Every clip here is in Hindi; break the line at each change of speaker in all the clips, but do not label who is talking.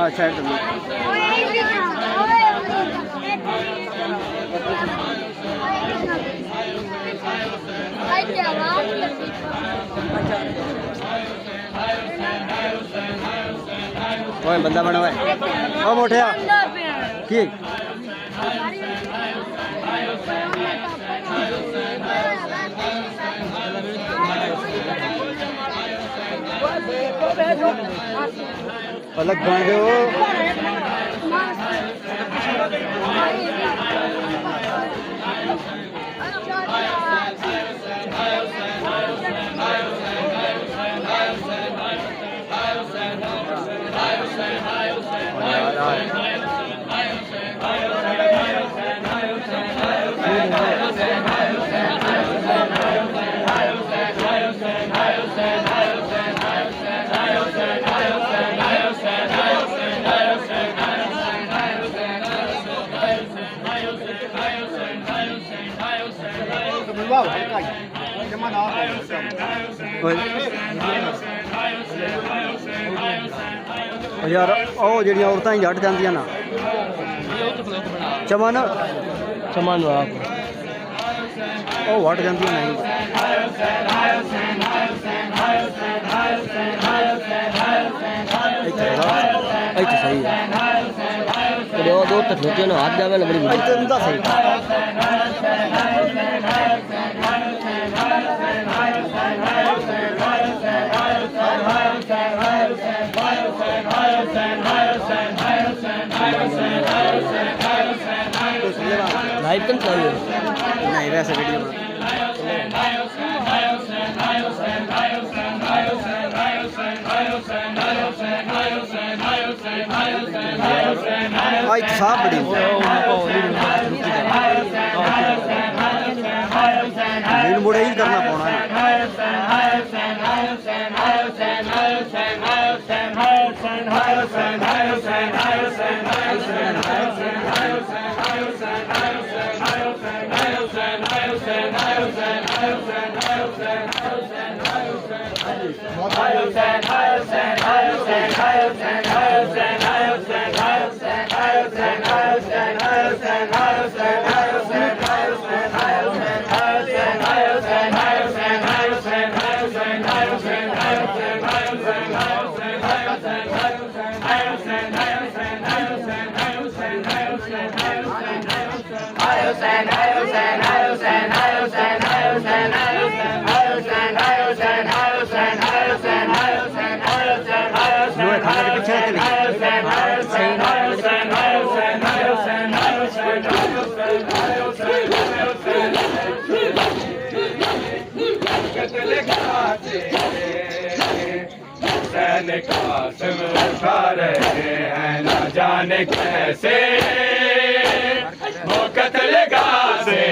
साइड ओए बंदा बना हुआ है ओ मोठिया की अलग बन गए हो यार ओ जी औरतां ही जट जांदियां ना चमन चमन ओ वट जांदियां नहीं सही है दो तक हाथ जावे ना बड़ी सही लाइव तो चाहिए नहीं वैसे वीडियो आज साफ बड़ी मुड़े ही करना पौना खाना के पीछे कासिम उठा रहे हैं न जाने कैसे वो कत्ल गाज़े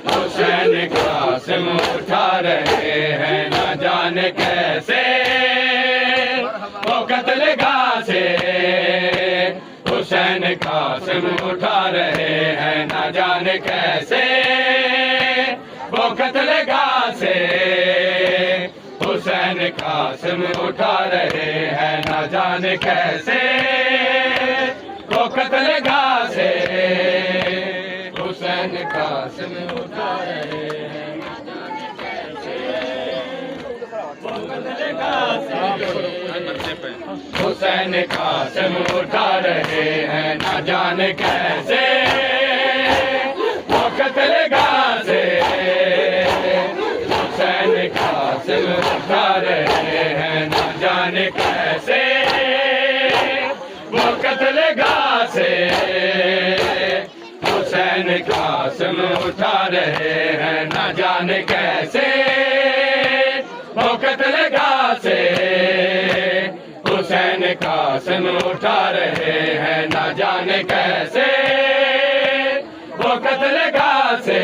हुसैन कासिम उठा रहे हैं न जाने कैसे वो कत्ल गाज़े हुसैन कासिम उठा रहे हैं न जाने कैसे वो कत्ल गाज़े हुसैन कासिम उठा रहे हैं न जाने कैसे वो कत्ल गाज़े हुसैन कासिम उठा रहे हैं न जाने कैसे वो कत्ल गाज़े हुसैन कासिम उठा रहे हैं न जाने कैसे वो कत्ल गाज़े हुसैन कासिम उठा रहे हैं न जाने कैसे वो कत्ल गाज़े हुसैन कासिम उठा रहे हैं न जाने कैसे वो कत्ल गाज़े हुसैन कासिम उठा रहे हैं न जाने कैसे वो कत्ल गाज़े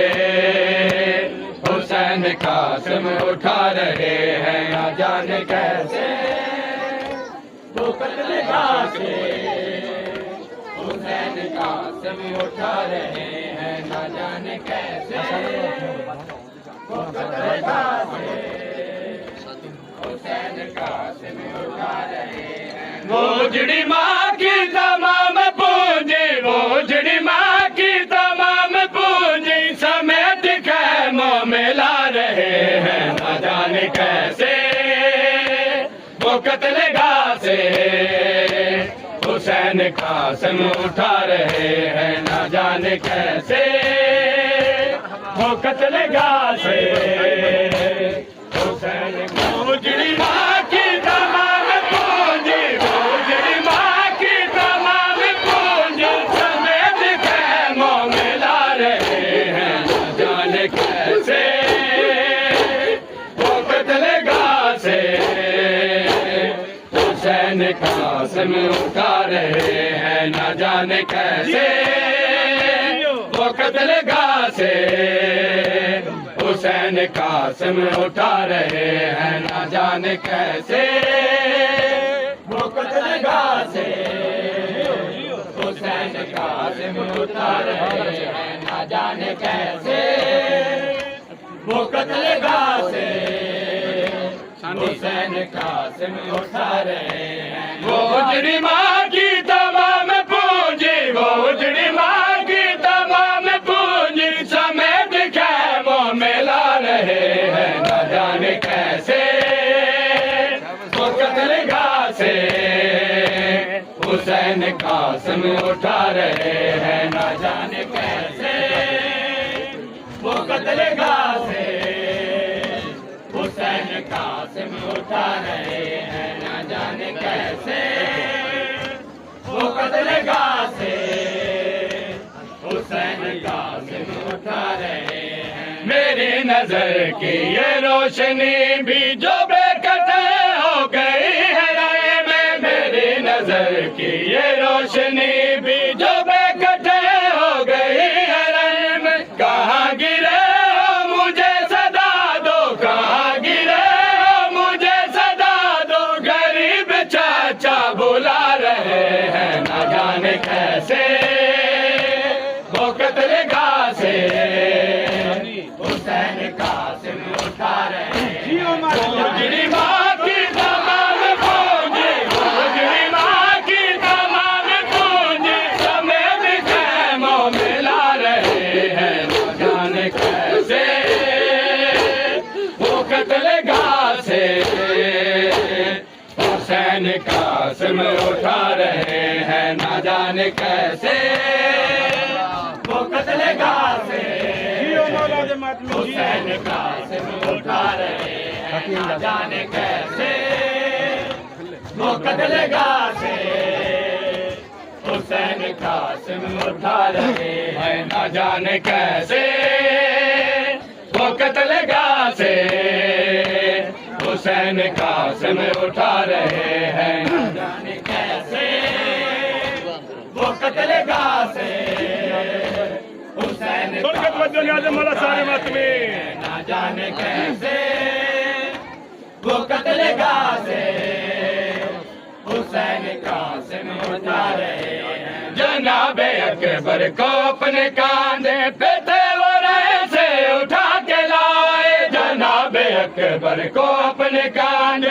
हुसैन कासिम उठा रहे हैं न जाने कैसे वो कत्ल गाज़े कासिम उठा रहे हैं न जाने कैसे वो कत्ल कासे हुसैन कासिम उठा रहे हैं। वो उजड़ी माँ की तमाम पूंजी वो उजड़ी माँ की तमाम पूंजी समेत खैमों में ला रहे हैं न जाने कैसे वो कत्ल गासे हुसैन कासिम उठा रहे हैं न जाने कैसे वो कत्ल गासे हुसैन उजड़ी माँ की तमाम पूंजी उजड़ी माँ की तमाम पूंजी समेत खैमों में ला रहे हैं न जाने कैसे वो कत्ल गासे हुसैन कासिम उठा रहे हैं न जाने कैसे वो कत्ल गासे हुसैन कासिम उठा रहे हैं न जाने कैसे वो कत्ल गासे हुसैन कासिम उठा रहे हैं न जाने कैसे वो कत्ल गासे हुसैन कासिम उठा रहे हैं। वो उजड़ी माँ की तमाम पूंजी वो उजड़ी माँ की तमाम पूंजी समेत खैमों में ला रहे हैं न जाने कैसे वो कत्ल गासे हुसैन कासिम उठा रहे हैं न जाने कैसे वो कत्ल गासे हुसैन कासिम उठा रहे हैं न जाने कैसे वो कत्ल गासे हुसैन कासिम उठा रहे हैं। मेरी नजर की ये रोशनी भी जो बेकते हो गई है राय में मेरी नजर की ये रोशनी भी जो बेकते हो गई है राय में कहाँ गिरे मुझे सदा दो कहाँ गिरे मुझे सदा दो गरीब चाचा बुला रहे हैं न जाने कैसे वो कत्ल गासे हुसैन कासिम उठा रहे हैं। उजड़ी माँ की तमाम पूंजी उजड़ी माँ की तमाम पूंजी समेत खैमों में ला रहे हैं न जाने कैसे वो कत्ल गासे हुसैन कासिम उठा रहे हैं न जाने कैसे वो कत्ल गासे हुसैन कासिम उठा रहे हैं न जाने कैसे वो कत्ल गासे हुसैन कासिम उठा रहे हैं न जाने कैसे वो कत्ल गासे हुसैन कासिम उठा रहे हैं न जाने कैसे वो कत्ल गासे हुसैन न जाने कैसे वो कत्ल गासे हुसैन कासिम उठा रहे हैं। जनाबे अकबर को अपने कांधे पे थे वो रहे से उठा के लाए जनाबे अकबर को अपने कांधे